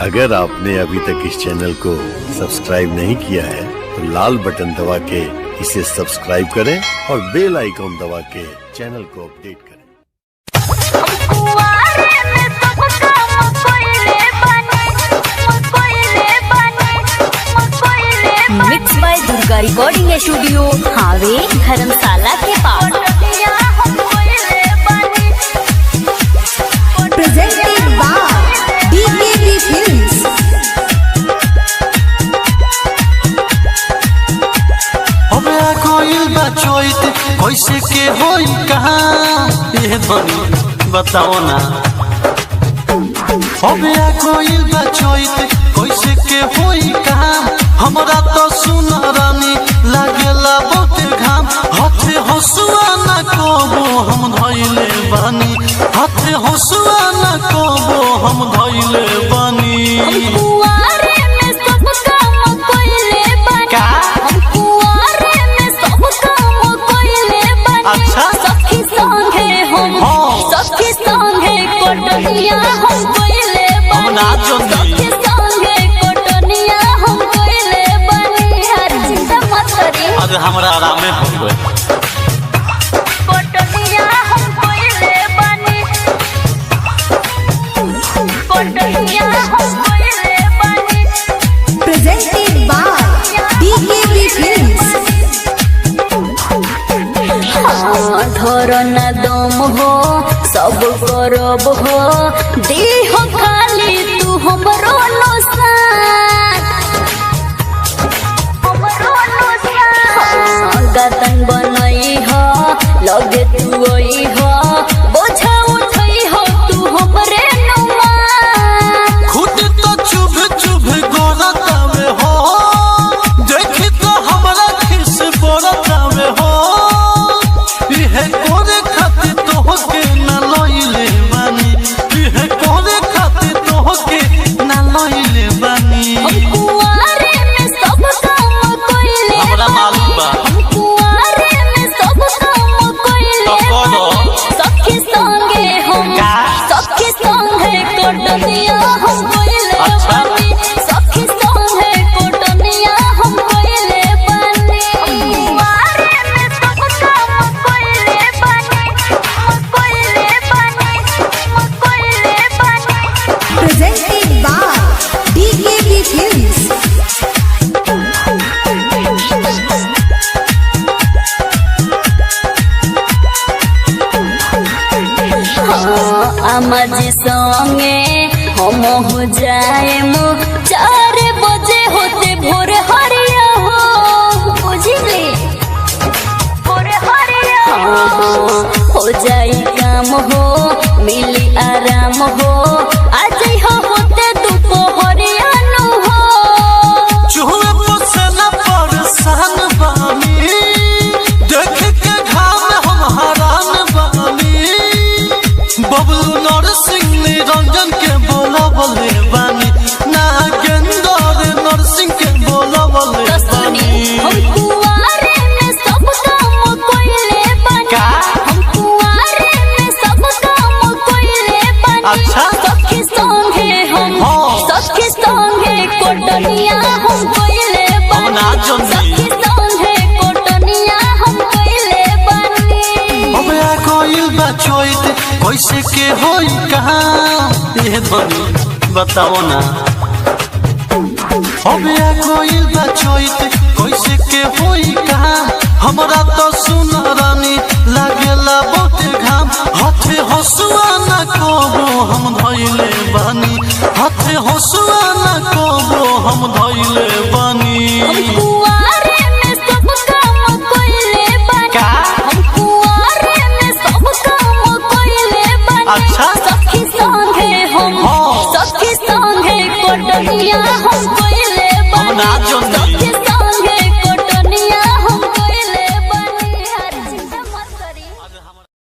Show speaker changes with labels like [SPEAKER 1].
[SPEAKER 1] अगर आपने अभी तक इस चैनल को सब्सक्राइब नहीं किया है तो लाल बटन दबा के इसे सब्सक्राइब करें और बेल आइकॉन दबा के चैनल को अपडेट करें।
[SPEAKER 2] Mix by Durga recording studio हावे धर्मशाला के पास। Presented by DKB films.
[SPEAKER 3] हमे कोई बचोइत कैसे के होई कहाँ ये बनी बताओ ना। हमे कोई बचोइत कैसे के होई कहाँ हमरा तो सुन रानी लागेला बहुत घाम। हाथे हसुआ न कबो हम धइले बानी, हाथे हसुआ न कबो हम धइले बानी। अच्छा
[SPEAKER 2] सखी संगे हम सखी संगे कोटनिया हम कोइले
[SPEAKER 3] हम ना जोनी
[SPEAKER 2] सखी संगे कोटनिया हम कोइले बनी हर चिंता मत करी।
[SPEAKER 3] अरे हमरा आरामे हो गए।
[SPEAKER 2] कोटनिया हम कोइले बनी कोटनिया हम कोइले बनी। Presented by DKB films. धरो न दम हो सब करब हो देह खाली तू हमरो गतन बनई हो लगे तू आई हो बोझा उठई हो तू हमरे नुमा।
[SPEAKER 3] खुद तो चुभ चुभ गोरतावे हो देखी तो हमरा खिस बोरतावे हो। इहे कोरे खातिर तोहके न लइले बानी, इहे कोरे खातिर तोहके न लइले बानी।
[SPEAKER 2] कुआरे में सब काम कोइले
[SPEAKER 3] हमरा मालूम बा
[SPEAKER 2] कुआरे में सब काम कोइले
[SPEAKER 3] तो करो
[SPEAKER 2] सखी संगे हम सखी संगे कोटनिया हम कोइले
[SPEAKER 3] अच्छा।
[SPEAKER 2] बनी सखी संगे कोटनिया हम कोइले बनी। कुआरे में सब काम कोइले बनी कोइले बनी। Presented by DKB films. आमाजी संगे हम हो जाए 4 बजे होते भोर हरिया हो बुझले भोर हरिया हो जाई काम हो मिली आराम हो आज हो होते दोपहरिया नु हो।
[SPEAKER 3] चूहे पोसला परेशान बानी देख के घाम हम हरान बानी। बबलू नरसिंह निरंजन के बोला बोले बानी, नागेंद्र नरसिंह के बोला बोले बानी।
[SPEAKER 2] हम कुआरे में सब काम कोइले बनी हम कुआरे में सब काम कोइले बनी।
[SPEAKER 3] अच्छा।
[SPEAKER 2] सखी संगे हम सखी संगे कोटनिया हम कोइले
[SPEAKER 3] हम ना
[SPEAKER 2] बनी
[SPEAKER 3] जोनी
[SPEAKER 2] सखी संगे कोटनिया हम कोइले बनी।
[SPEAKER 3] हमे कोई बचोइत कैसे के होई कहाँ ये बनी बताओ ना। हमे कोई बचोइत कैसे के होई कहाँ हमरा तो सुन रानी लागेला बहुत घाम। हाथे हसुआ न कबो हम धइले बानी, हाथे हसुआ न कबो हम धइले बानी।
[SPEAKER 2] कुआरे में सब काम कोइले बनी हम कुआरे में सब काम कोइले बनी।
[SPEAKER 3] अच्छा।
[SPEAKER 2] सखी संगे हम सखी संगे कोटनिया हम कोइले
[SPEAKER 3] हम ना
[SPEAKER 2] बनी
[SPEAKER 3] जोनी
[SPEAKER 2] सखी